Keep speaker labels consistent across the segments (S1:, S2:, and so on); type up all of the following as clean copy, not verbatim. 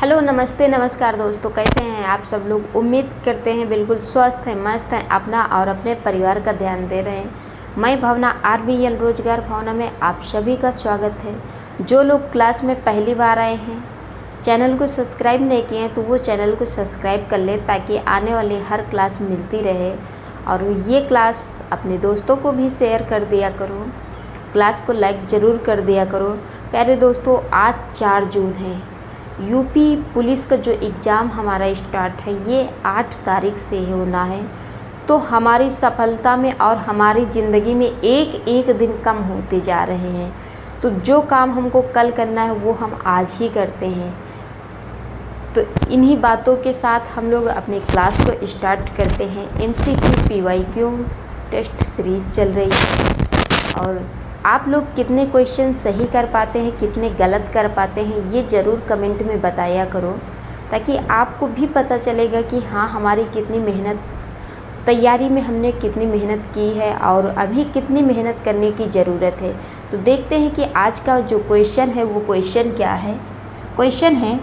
S1: Hello, नमस्ते, नमस्कार दोस्तों, कैसे हैं आप सब लोग। उम्मीद करते हैं बिल्कुल स्वस्थ हैं, मस्त हैं, अपना और अपने परिवार का ध्यान दे रहे हैं। मैं भावना RBL रोजगार भावना में आप सभी का स्वागत है। जो लोग क्लास में पहली बार आए हैं, चैनल को सब्सक्राइब नहीं किए हैं तो वो चैनल को सब्सक्राइब कर ले ताकि आने वाली हर क्लास मिलती रहे। और ये क्लास अपने दोस्तों को भी शेयर कर दिया करो, क्लास को लाइक ज़रूर कर दिया करो। प्यारे दोस्तों, आज 4 जून है। यूपी पुलिस का जो एग्ज़ाम हमारा स्टार्ट है ये 8 तारीख से होना है। तो हमारी सफलता में और हमारी ज़िंदगी में एक एक दिन कम होते जा रहे हैं। तो जो काम हमको कल करना है वो हम आज ही करते हैं। तो इन्हीं बातों के साथ हम लोग अपनी क्लास को स्टार्ट करते हैं। MCQ PYQ टेस्ट सीरीज चल रही है और आप लोग कितने क्वेश्चन सही कर पाते हैं, कितने गलत कर पाते हैं, ये ज़रूर कमेंट में बताया करो ताकि आपको भी पता चलेगा कि हाँ, हमारी कितनी मेहनत, तैयारी में हमने कितनी मेहनत की है और अभी कितनी मेहनत करने की ज़रूरत है। तो देखते हैं कि आज का जो क्वेश्चन है वो क्वेश्चन क्या है। क्वेश्चन है,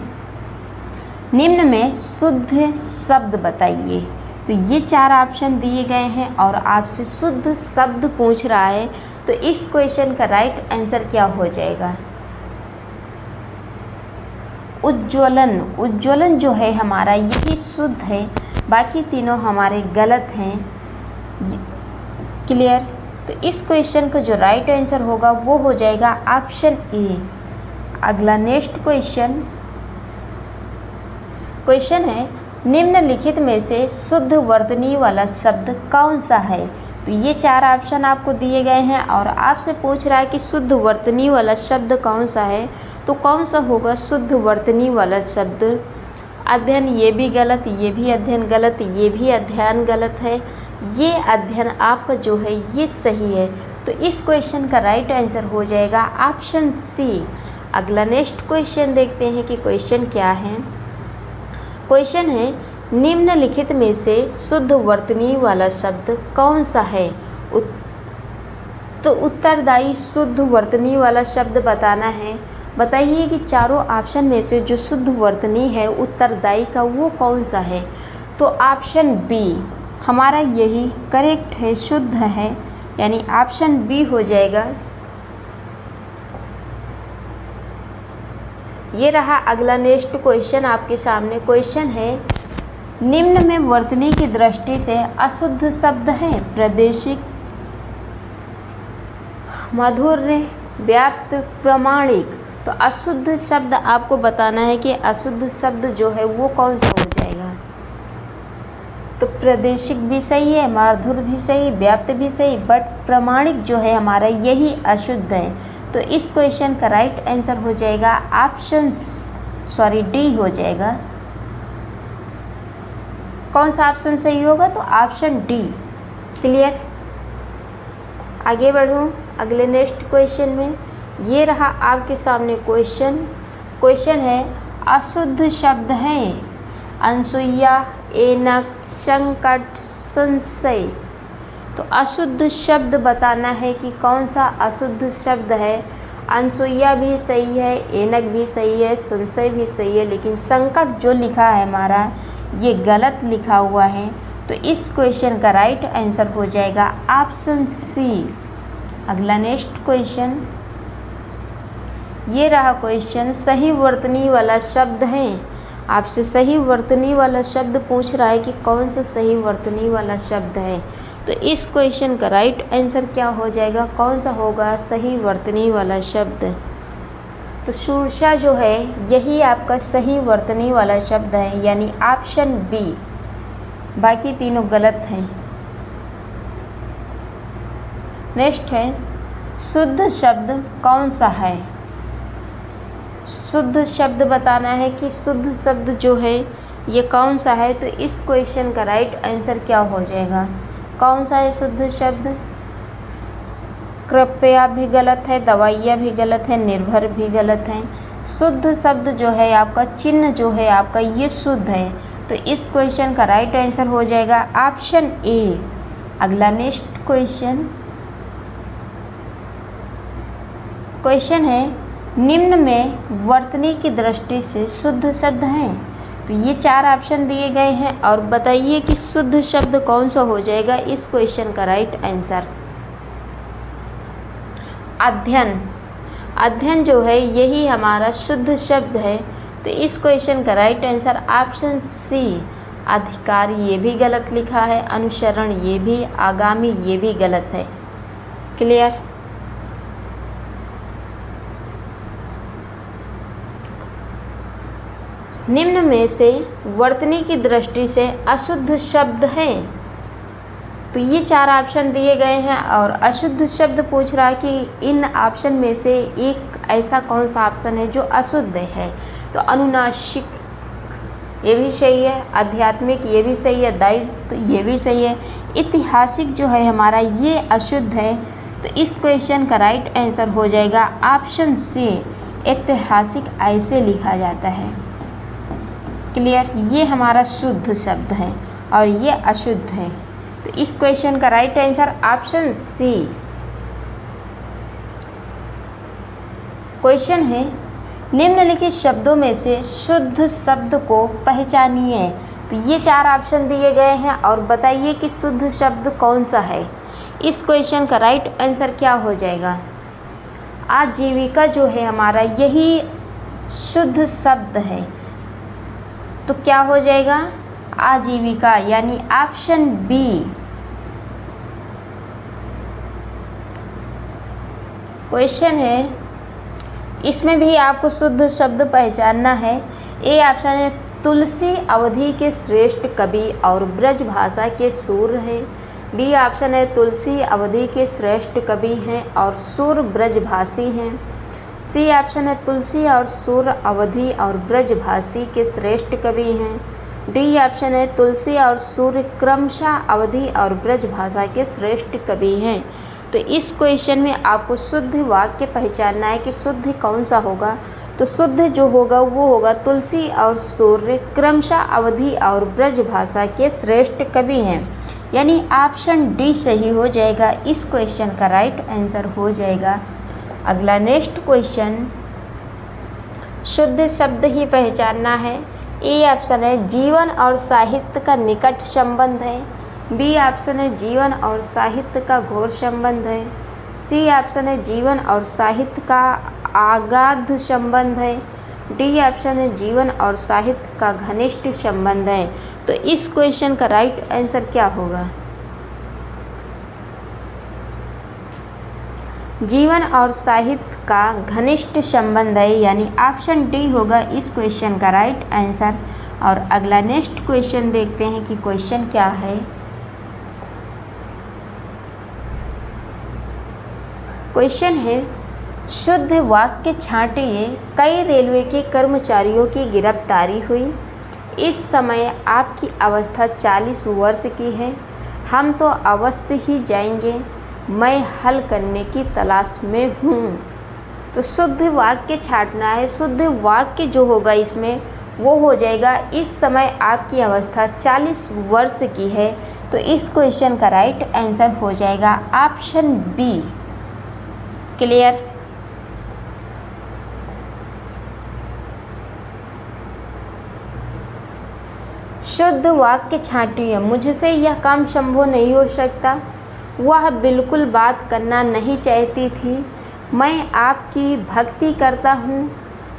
S1: निम्न में शुद्ध शब्द बताइए। तो ये 4 ऑप्शन दिए गए हैं और आपसे शुद्ध शब्द पूछ रहा है। तो इस क्वेश्चन का राइट आंसर क्या हो जाएगा? उज्ज्वलन। उज्ज्वलन जो है हमारा यही शुद्ध है, बाकी तीनों हमारे गलत हैं। क्लियर? तो इस क्वेश्चन का जो राइट आंसर होगा वो हो जाएगा ऑप्शन ए। अगला नेक्स्ट क्वेश्चन है, निम्नलिखित में से शुद्ध वर्तनी वाला शब्द कौन सा है? तो ये 4 ऑप्शन आपको दिए गए हैं और आपसे पूछ रहा है कि शुद्ध वर्तनी वाला शब्द कौन सा है। तो कौन सा होगा शुद्ध वर्तनी वाला शब्द? अध्ययन, ये भी गलत, ये भी अध्ययन गलत, ये भी अध्ययन गलत है। ये अध्ययन आपका जो है ये सही है। तो इस क्वेश्चन का राइट आंसर हो जाएगा ऑप्शन सी। अगला नेक्स्ट क्वेश्चन देखते हैं कि क्वेश्चन क्या है। क्वेश्चन है, निम्नलिखित में से शुद्ध वर्तनी वाला शब्द कौन सा है? तो उत्तरदायी शुद्ध वर्तनी वाला शब्द बताना है। बताइए कि चारों ऑप्शन में से जो शुद्ध वर्तनी है उत्तरदायी का वो कौन सा है? तो ऑप्शन बी हमारा यही करेक्ट है, शुद्ध है, यानी ऑप्शन बी हो जाएगा। ये रहा अगला नेक्स्ट क्वेश्चन आपके सामने। क्वेश्चन है, निम्न में वर्तनी की दृष्टि से अशुद्ध शब्द है? प्रादेशिक, मधुर, व्याप्त, प्रामाणिक। तो अशुद्ध शब्द आपको बताना है कि अशुद्ध शब्द जो है वो कौन सा हो जाएगा। तो प्रादेशिक भी सही है, मधुर भी सही, व्याप्त भी सही, बट प्रामाणिक जो है हमारा यही अशुद्ध है। तो इस क्वेश्चन का राइट आंसर हो जाएगा ऑप्शन डी हो जाएगा। कौन सा ऑप्शन सही होगा? तो ऑप्शन डी। क्लियर? आगे बढ़ूँ अगले नेक्स्ट क्वेश्चन में। ये रहा आपके सामने क्वेश्चन है, अशुद्ध शब्द हैं अनसुईया, ऐनक, संकट, संशय। तो अशुद्ध शब्द बताना है कि कौन सा अशुद्ध शब्द है। अनसुईया भी सही है, ऐनक भी सही है, संशय भी सही है, लेकिन संकट जो लिखा है हमारा ये गलत लिखा हुआ है। तो इस क्वेश्चन का राइट आंसर हो जाएगा ऑप्शन सी। अगला नेक्स्ट क्वेश्चन, ये रहा क्वेश्चन, सही वर्तनी वाला शब्द है। आपसे सही वर्तनी वाला शब्द पूछ रहा है कि कौन सा सही वर्तनी वाला शब्द है। तो इस क्वेश्चन का राइट आंसर क्या हो जाएगा? कौन सा होगा सही वर्तनी वाला शब्द? तो शूरशा जो है यही आपका सही वर्तनी वाला शब्द है, यानी ऑप्शन बी। बाकी तीनों गलत हैं। नेक्स्ट है, शुद्ध शब्द कौन सा है? शुद्ध शब्द बताना है कि शुद्ध शब्द जो है ये कौन सा है। तो इस क्वेश्चन का राइट आंसर क्या हो जाएगा? कौन सा है शुद्ध शब्द? कृपया भी गलत है, दवाइयाँ भी गलत है, निर्भर भी गलत है। शुद्ध शब्द जो है आपका, चिन्ह जो है आपका ये शुद्ध है। तो इस क्वेश्चन का राइट आंसर हो जाएगा ऑप्शन ए। अगला नेक्स्ट क्वेश्चन है, निम्न में वर्तनी की दृष्टि से शुद्ध शब्द हैं। तो ये 4 ऑप्शन दिए गए हैं और बताइए कि शुद्ध शब्द कौन सा हो जाएगा इस क्वेश्चन का राइट आंसर। अध्ययन, अध्ययन जो है यही हमारा शुद्ध शब्द है। तो इस क्वेश्चन का राइट आंसर ऑप्शन सी अधिकार, ये भी गलत लिखा है। अनुसरण ये भी, आगामी ये भी गलत है। क्लियर। निम्न में से वर्तनी की दृष्टि से अशुद्ध शब्द हैं। तो ये 4 ऑप्शन दिए गए हैं और अशुद्ध शब्द पूछ रहा है कि इन ऑप्शन में से एक ऐसा कौन सा ऑप्शन है जो अशुद्ध है। तो अनुनासिक ये भी सही है, आध्यात्मिक ये भी सही है, दायित्व ये भी सही है, ऐतिहासिक जो है हमारा ये अशुद्ध है। तो इस क्वेश्चन का राइट आंसर हो जाएगा ऑप्शन सी ऐतिहासिक, ऐसे लिखा जाता है। क्लियर। ये हमारा शुद्ध शब्द है और ये अशुद्ध है। तो इस क्वेश्चन का right answer option C. Question है निम्नलिखित शब्दों में से शुद्ध शब्द को पहचानिए। तो ये 4 ऑप्शन दिए गए हैं और बताइए कि शुद्ध शब्द कौन सा है। इस क्वेश्चन का राइट आंसर क्या हो जाएगा। आजीविका जो है हमारा यही शुद्ध शब्द है। तो क्या हो जाएगा आजीविका, यानी ऑप्शन बी। क्वेश्चन है इसमें भी आपको शुद्ध शब्द पहचानना है। ए ऑप्शन है तुलसी अवधि के श्रेष्ठ कवि और ब्रज भाषा के सूर हैं। बी ऑप्शन है तुलसी अवधि के श्रेष्ठ कवि हैं और सूर ब्रजभाषी हैं। सी ऑप्शन है तुलसी और सूर अवधि और ब्रजभाषी के श्रेष्ठ कवि हैं। डी ऑप्शन है तुलसी और सूर क्रमशः अवधि और ब्रजभाषा के श्रेष्ठ कवि हैं। तो इस क्वेश्चन में आपको शुद्ध वाक्य पहचानना है कि शुद्ध कौन सा होगा। तो शुद्ध जो होगा वो होगा तुलसी और सूर्य क्रमशः अवधि और ब्रजभाषा के श्रेष्ठ कवि हैं, यानी ऑप्शन डी सही हो जाएगा। इस क्वेश्चन का राइट आंसर हो जाएगा। अगला नेक्स्ट क्वेश्चन, शुद्ध शब्द ही पहचानना है। ए ऑप्शन है जीवन और साहित्य का निकट संबंध है। बी ऑप्शन है जीवन और साहित्य का घोर संबंध है। सी ऑप्शन है जीवन और साहित्य का अगाध संबंध है। डी ऑप्शन है जीवन और साहित्य का घनिष्ठ संबंध है। तो इस क्वेश्चन का राइट आंसर क्या होगा। जीवन और साहित्य का घनिष्ठ संबंध है, यानी ऑप्शन डी होगा इस क्वेश्चन का राइट आंसर। और अगला नेक्स्ट क्वेश्चन देखते हैं कि क्वेश्चन क्या है। क्वेश्चन है शुद्ध वाक्य छांटिए। कई रेलवे के कर्मचारियों की गिरफ्तारी हुई। इस समय आपकी अवस्था 40 वर्ष की है। हम तो अवश्य ही जाएंगे। मैं हल करने की तलाश में हूँ। तो शुद्ध वाक्य छांटना है। शुद्ध वाक्य जो होगा इसमें वो हो जाएगा इस समय आपकी अवस्था 40 वर्ष की है। तो इस क्वेश्चन का राइट आंसर हो जाएगा ऑप्शन बी। क्लियर। शुद्ध वाक्य छांटिए। मुझसे यह काम संभव नहीं हो सकता। वह बिल्कुल बात करना नहीं चाहती थी। मैं आपकी भक्ति करता हूँ।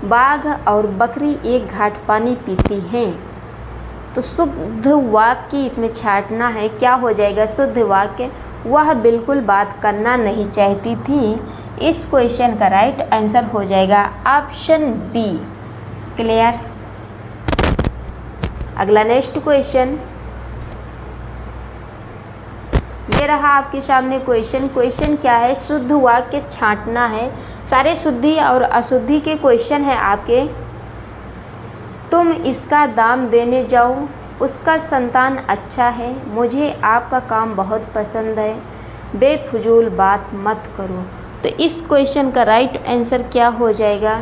S1: बाघ और बकरी एक घाट पानी पीती हैं। तो शुद्ध वाक्य इसमें छांटना है। क्या हो जाएगा शुद्ध वाक्य, वह बिल्कुल बात करना नहीं चाहती थी। इस क्वेश्चन का राइट आंसर हो जाएगा ऑप्शन बी। क्लियर। अगला नेक्स्ट क्वेश्चन, ये रहा आपके सामने क्वेश्चन। क्वेश्चन क्या है, शुद्ध वाक्य छांटना है। सारे शुद्धि और अशुद्धि के क्वेश्चन हैं आपके। तुम इसका दाम देने जाओ, उसका संतान अच्छा है। मुझे आपका काम बहुत पसंद है। बेफजूल बात मत करो। तो इस क्वेश्चन का राइट आंसर क्या हो जाएगा,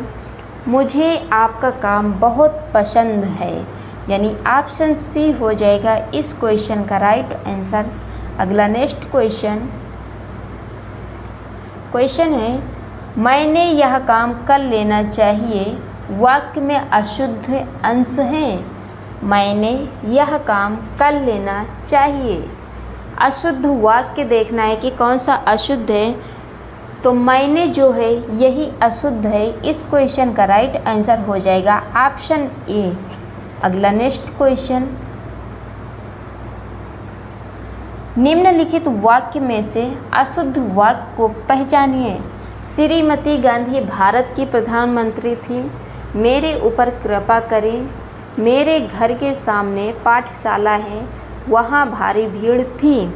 S1: मुझे आपका काम बहुत पसंद है, यानी ऑप्शन सी हो जाएगा इस क्वेश्चन का राइट आंसर। अगला नेक्स्ट क्वेश्चन, क्वेश्चन है मैंने यह काम कर लेना चाहिए वाक्य में अशुद्ध अंश है। मैंने यह काम कर लेना चाहिए। अशुद्ध वाक्य देखना है कि कौन सा अशुद्ध है, तो मैंने जो है यही अशुद्ध है। इस क्वेश्चन का राइट आंसर हो जाएगा ऑप्शन ए। अगला नेक्स्ट क्वेश्चन, निम्नलिखित वाक्य में से अशुद्ध वाक्य को पहचानिए। श्रीमती गांधी भारत की प्रधानमंत्री थी। मेरे ऊपर कृपा करें। मेरे घर के सामने पाठशाला है, वहाँ भारी भीड़ थी।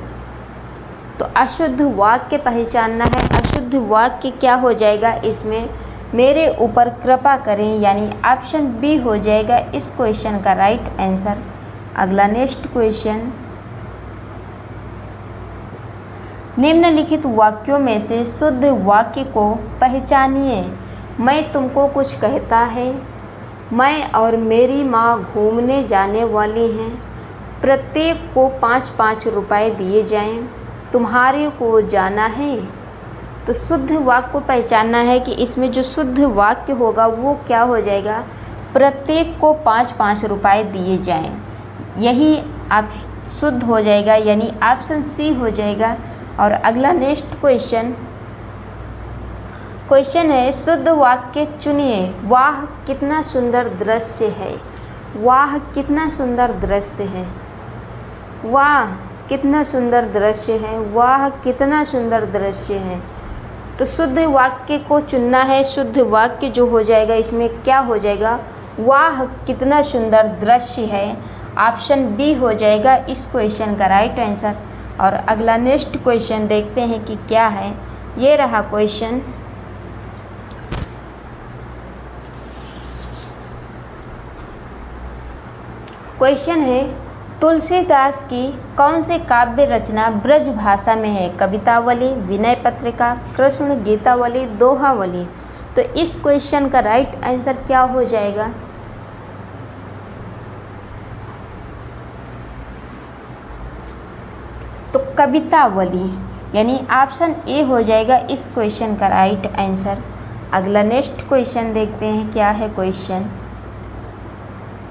S1: तो अशुद्ध वाक्य पहचानना है। अशुद्ध वाक्य क्या हो जाएगा इसमें, मेरे ऊपर कृपा करें, यानी ऑप्शन बी हो जाएगा इस क्वेश्चन का राइट आंसर। अगला नेक्स्ट क्वेश्चन, निम्नलिखित वाक्यों में से शुद्ध वाक्य को पहचानिए। मैं तुमको कुछ कहता है। मैं और मेरी माँ घूमने जाने वाली हैं। प्रत्येक को 5-5 रुपए दिए जाएं। तुम्हारे को जाना है। तो शुद्ध वाक्य को पहचानना है कि इसमें जो शुद्ध वाक्य होगा वो क्या हो जाएगा, प्रत्येक को 5-5 रुपए दिए जाएं। यही आप शुद्ध हो जाएगा, यानी ऑप्शन सी हो जाएगा। और अगला नेक्स्ट क्वेश्चन है, शुद्ध वाक्य चुनिए। वाह कितना सुंदर दृश्य है। वाह कितना सुंदर दृश्य है। वाह कितना सुंदर दृश्य है। वाह कितना सुंदर दृश्य है। तो शुद्ध वाक्य को चुनना है। शुद्ध वाक्य जो हो जाएगा इसमें क्या हो जाएगा, वाह कितना सुंदर दृश्य है। ऑप्शन बी हो जाएगा इस क्वेश्चन का राइट आंसर। और अगला नेक्स्ट क्वेश्चन देखते हैं कि क्या है। ये रहा क्वेश्चन, है तुलसीदास की कौन सी काव्य रचना ब्रज भाषा में है। कवितावली, विनय पत्रिका, कृष्ण गीतावली, दोहावली। तो इस क्वेश्चन का राइट आंसर क्या हो जाएगा, तो कवितावली, यानी ऑप्शन ए हो जाएगा इस क्वेश्चन का राइट आंसर। अगला नेक्स्ट क्वेश्चन देखते हैं क्या है क्वेश्चन।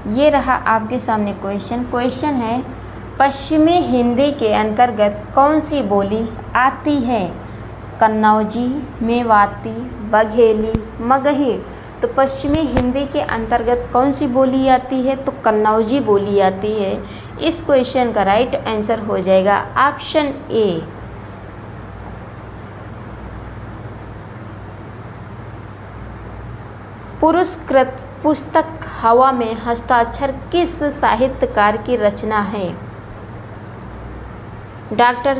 S1: ये रहा आपके सामने क्वेश्चन है, पश्चिमी हिंदी के अंतर्गत कौन सी बोली आती है। कन्नौजी, मेवाती, बघेली, मगही। तो पश्चिमी हिंदी के अंतर्गत कौन सी बोली आती है, तो कन्नौजी बोली आती है। इस क्वेश्चन का राइट आंसर हो जाएगा ऑप्शन ए। पुरस्कृत पुस्तक हवा में हस्ताक्षर किस साहित्यकार की रचना है। Doctor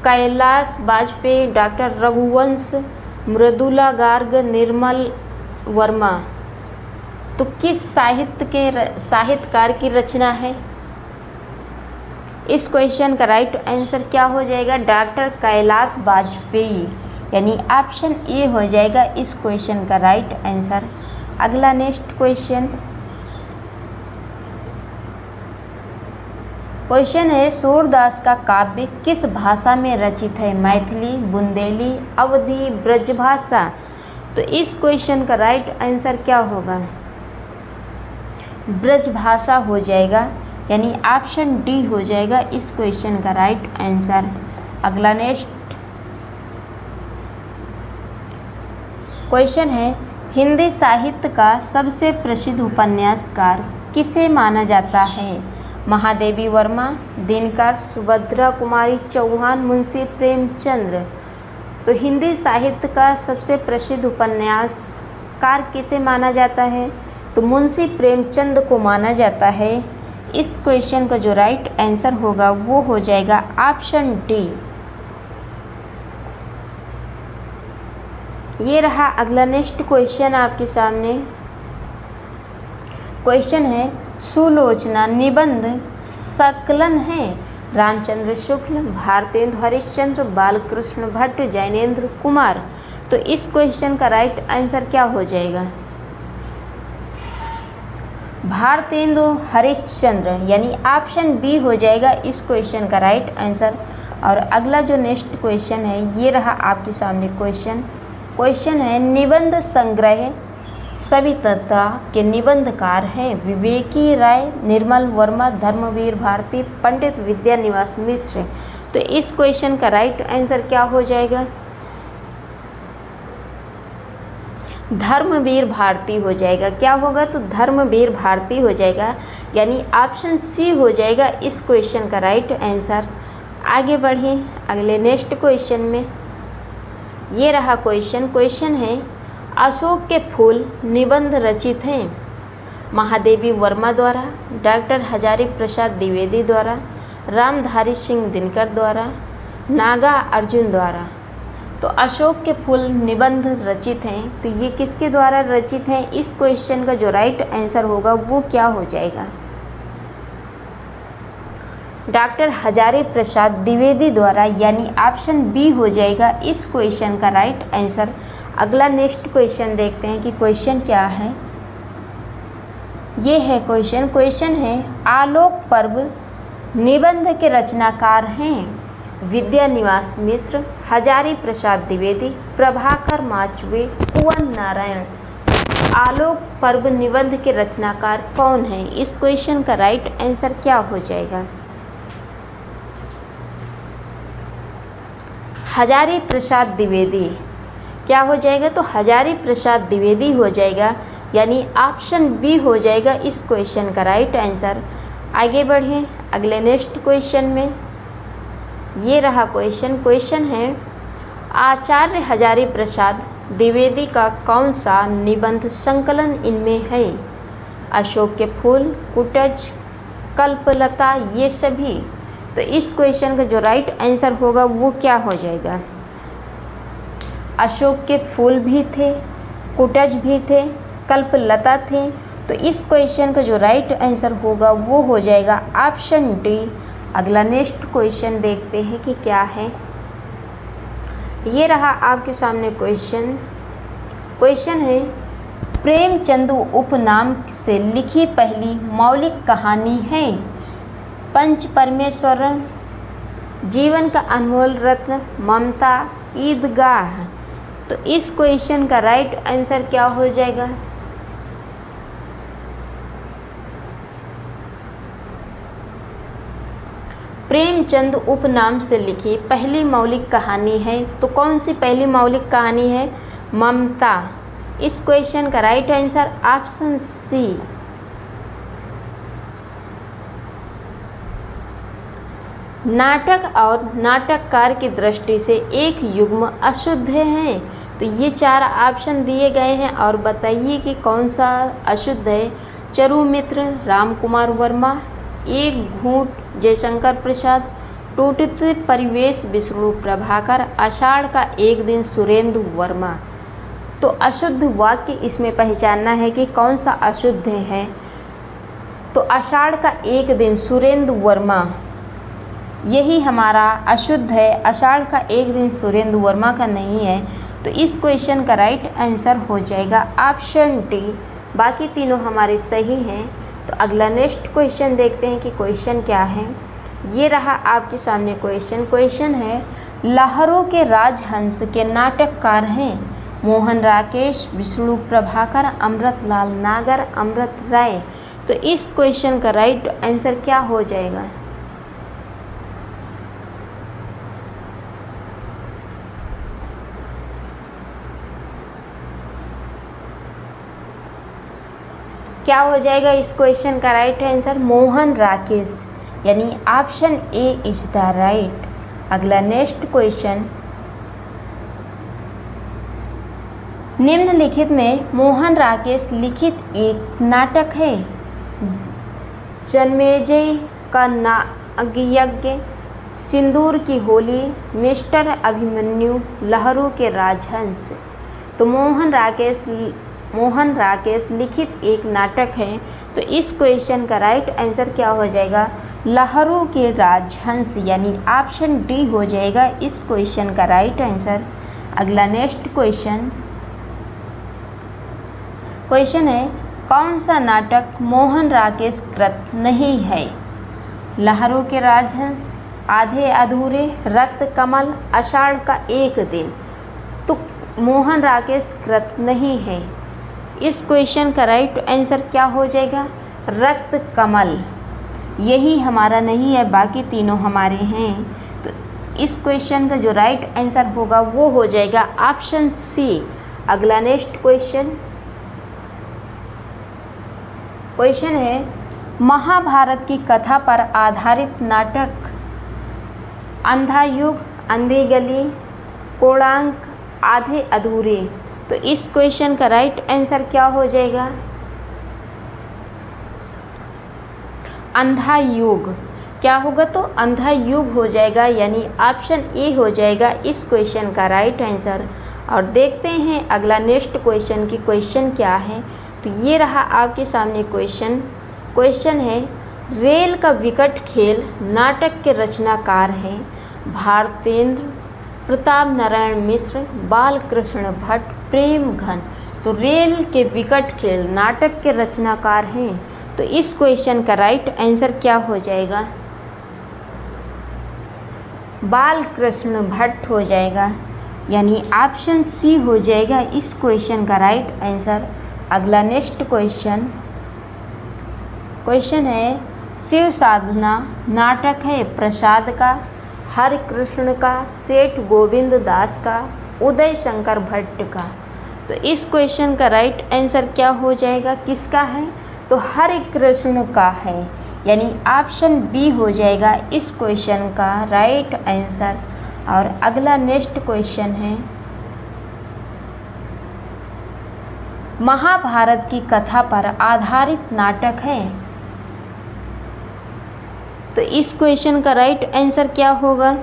S1: Kailash Bajpayee, doctor Raghuvansh, Mridula Garg, Nirmal Verma. तो किस साहित्यकार की रचना है। इस क्वेश्चन का राइट आंसर क्या हो जाएगा, डॉक्टर कैलाश बाजपेयी, यानी ऑप्शन ए हो जाएगा इस क्वेश्चन का राइट आंसर। अगला नेक्स्ट क्वेश्चन है, सूरदास का काव्य किस भाषा में रचित है। मैथिली, बुंदेली, अवधी, ब्रजभाषा। तो इस क्वेश्चन का राइट आंसर क्या होगा, ब्रजभाषा हो जाएगा, यानी ऑप्शन डी हो जाएगा इस क्वेश्चन का राइट आंसर। अगला नेक्स्ट क्वेश्चन है, हिंदी साहित्य का सबसे प्रसिद्ध उपन्यासकार किसे माना जाता है। महादेवी वर्मा, दिनकर, सुभद्रा कुमारी चौहान, मुंशी प्रेमचंद्र। तो हिंदी साहित्य का सबसे प्रसिद्ध उपन्यासकार किसे माना जाता है, तो मुंशी प्रेमचंद को माना जाता है। इस क्वेश्चन का जो राइट आंसर होगा वो हो जाएगा ऑप्शन डी। ये रहा अगला नेक्स्ट क्वेश्चन आपके सामने। क्वेश्चन है, सुलोचना निबंध संकलन है। रामचंद्र शुक्ल, भारतेंदु हरिश्चंद्र, बालकृष्ण भट्ट, जैनेन्द्र कुमार। तो इस क्वेश्चन का राइट आंसर क्या हो जाएगा, भारतेंदु हरिश्चंद्र, यानी ऑप्शन बी हो जाएगा इस क्वेश्चन का राइट आंसर। और अगला जो नेक्स्ट क्वेश्चन है ये रहा आपके सामने क्वेश्चन है निबंध संग्रह सविता के निबंधकार हैं विवेकी राय, निर्मल वर्मा, धर्मवीर भारती, पंडित विद्यानिवास मिश्र। तो इस क्वेश्चन का राइट आंसर क्या हो जाएगा? धर्मवीर भारती हो जाएगा। क्या होगा? तो धर्मवीर भारती हो जाएगा, यानी ऑप्शन सी हो जाएगा इस क्वेश्चन का राइट आंसर। आगे बढ़ें अगले नेक्स्ट क्वेश्चन में। ये रहा क्वेश्चन है अशोक के फूल निबंध रचित हैं महादेवी वर्मा द्वारा, डॉक्टर हजारी प्रसाद द्विवेदी द्वारा, रामधारी सिंह दिनकर द्वारा, नागा अर्जुन द्वारा। तो अशोक के फूल निबंध रचित हैं, तो ये किसके द्वारा रचित हैं? इस क्वेश्चन का जो राइट आंसर होगा वो क्या हो जाएगा? डॉक्टर हजारी प्रसाद द्विवेदी द्वारा, यानी ऑप्शन बी हो जाएगा इस क्वेश्चन का राइट आंसर। अगला नेक्स्ट क्वेश्चन देखते हैं कि क्वेश्चन क्या है। ये है क्वेश्चन है आलोक पर्व निबंध के रचनाकार हैं विद्यानिवास मिश्र, हजारी प्रसाद द्विवेदी, प्रभाकर माचवे, कुंवर नारायण। आलोक पर्व निबंध के रचनाकार कौन है? इस क्वेश्चन का राइट आंसर क्या हो जाएगा? हजारी प्रसाद द्विवेदी। क्या हो जाएगा? तो हजारी प्रसाद द्विवेदी हो जाएगा, यानी ऑप्शन बी हो जाएगा इस क्वेश्चन का राइट आंसर। आगे बढ़ें अगले नेक्स्ट क्वेश्चन में। ये रहा क्वेश्चन है आचार्य हजारी प्रसाद द्विवेदी का कौन सा निबंध संकलन इनमें है? अशोक के फूल, कुटज, कल्पलता, ये सभी। तो इस क्वेश्चन का जो राइट आंसर होगा वो क्या हो जाएगा? अशोक के फूल भी थे, कुटज भी थे, कल्पलता थे। तो इस क्वेश्चन का जो राइट आंसर होगा वो हो जाएगा ऑप्शन डी। अगला नेक्स्ट क्वेश्चन देखते हैं कि क्या है। ये रहा आपके सामने क्वेश्चन है प्रेमचंद उपनाम से लिखी पहली मौलिक कहानी है पंच परमेश्वर, जीवन का अनमोल रत्न, ममता, ईदगाह। तो इस क्वेश्चन का राइट आंसर क्या हो जाएगा? प्रेमचंद उपनाम से लिखी पहली मौलिक कहानी है, तो कौन सी पहली मौलिक कहानी है? ममता। इस क्वेश्चन का राइट आंसर ऑप्शन सी। नाटक और नाटककार की दृष्टि से एक युग्म अशुद्ध है। तो ये चार ऑप्शन दिए गए हैं और बताइए कि कौन सा अशुद्ध है। चरुमित्र, रामकुमार वर्मा, एक घूंट जयशंकर प्रसाद, टूटते परिवेश विष्णु प्रभाकर, आषाढ़ का एक दिन सुरेंद्र वर्मा। तो अशुद्ध वाक्य इसमें पहचानना है कि कौन सा अशुद्ध है। तो आषाढ़ का एक दिन सुरेंद्र वर्मा, यही हमारा अशुद्ध है। आषाढ़ का एक दिन सुरेंद्र वर्मा का नहीं है। तो इस क्वेश्चन का राइट आंसर हो जाएगा ऑप्शन डी। बाकी तीनों हमारे सही हैं। तो अगला नेक्स्ट क्वेश्चन देखते हैं कि क्वेश्चन क्या है। ये रहा आपके सामने क्वेश्चन है लहरों के राजहंस के नाटककार हैं मोहन राकेश, विष्णु प्रभाकर, अमृतलाल नागर, अमृत राय। तो इस क्वेश्चन का राइट आंसर क्या हो जाएगा? क्या हो जाएगा इस क्वेश्चन का राइट आंसर? मोहन राकेश, यानी option A is the right. अगला नेक्स्ट क्वेश्चन, निम्नलिखित में मोहन राकेश लिखित एक नाटक है जन्मेजय का नागयज्ञ, सिंदूर की होली, मिस्टर अभिमन्यु, लहरों के राजहंस। तो मोहन राकेश लिखित एक नाटक है। तो इस क्वेश्चन का राइट आंसर क्या हो जाएगा? लहरों के राजहंस, यानी ऑप्शन डी हो जाएगा इस क्वेश्चन का राइट आंसर। अगला नेक्स्ट क्वेश्चन है कौन सा नाटक मोहन राकेश कृत नहीं है? लहरों के राजहंस, आधे अधूरे, रक्त कमल, आषाढ़ का एक दिन। तो मोहन राकेश कृत नहीं है। इस क्वेश्चन का राइट आंसर क्या हो जाएगा? रक्त कमल। यही हमारा नहीं है, बाकी तीनों हमारे हैं। तो इस क्वेश्चन का जो राइट आंसर होगा वो हो जाएगा ऑप्शन सी। अगला नेक्स्ट क्वेश्चन है, महाभारत की कथा पर आधारित नाटक अंधा युग, अंधी गली, कोणार्क, आधे अधूरे। तो इस क्वेश्चन का राइट आंसर क्या हो जाएगा? अंधा युग। क्या होगा? तो अंधा युग हो जाएगा, यानी ऑप्शन ए हो जाएगा इस क्वेश्चन का राइट आंसर। और देखते हैं अगला नेक्स्ट क्वेश्चन की क्वेश्चन क्या है। तो ये रहा आपके सामने क्वेश्चन है, रेल का विकट खेल नाटक के रचनाकार हैं भारतेंद्र, प्रताप नारायण मिश्र, बालकृष्ण भट्ट, प्रेम घन। तो रेल के विकट खेल नाटक के रचनाकार हैं। तो इस क्वेश्चन का राइट आंसर क्या हो जाएगा? बालकृष्ण भट्ट हो जाएगा, यानी ऑप्शन सी हो जाएगा इस क्वेश्चन का राइट आंसर। अगला नेक्स्ट क्वेश्चन है, शिव साधना नाटक है प्रसाद का, हरि कृष्ण का, सेठ गोविंद दास का, उदय शंकर भट्ट का। तो इस क्वेश्चन का राइट आंसर क्या हो जाएगा? किसका है? तो हरि कृष्ण का है, यानी ऑप्शन बी हो जाएगा इस क्वेश्चन का राइट आंसर। और अगला नेक्स्ट क्वेश्चन है, महाभारत की कथा पर आधारित नाटक है। तो इस क्वेश्चन का राइट आंसर क्या होगा?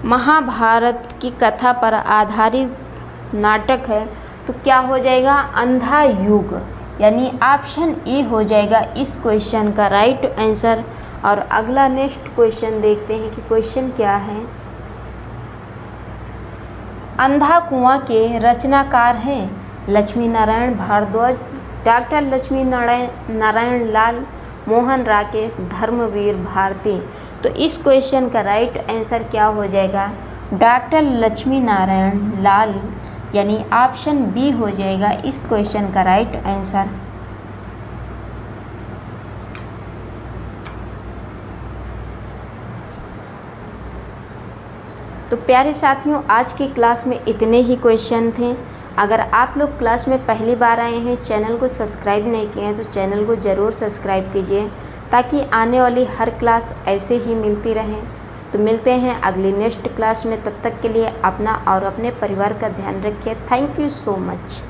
S1: महाभारत की कथा पर आधारित नाटक है, तो क्या हो जाएगा? अंधा युग, यानी ऑप्शन ए हो जाएगा इस क्वेश्चन का राइट आंसर। और अगला नेक्स्ट क्वेश्चन देखते हैं कि क्वेश्चन क्या है। अंधा कुआं के रचनाकार हैं लक्ष्मी नारायण भारद्वाज, डॉक्टर लक्ष्मी नारायण लाल, मोहन राकेश, धर्मवीर भारती। तो इस क्वेश्चन का राइट आंसर क्या हो जाएगा? डॉक्टर लक्ष्मी नारायण लाल, यानी ऑप्शन बी हो जाएगा इस क्वेश्चन का राइट आंसर। तो प्यारे साथियों, आज की क्लास में इतने ही क्वेश्चन थे। अगर आप लोग क्लास में पहली बार आए हैं, चैनल को सब्सक्राइब नहीं किए हैं, तो चैनल को ज़रूर सब्सक्राइब कीजिए ताकि आने वाली हर क्लास ऐसे ही मिलती रहे। तो मिलते हैं अगली नेक्स्ट क्लास में, तब तक के लिए अपना और अपने परिवार का ध्यान रखिए। Thank you so much.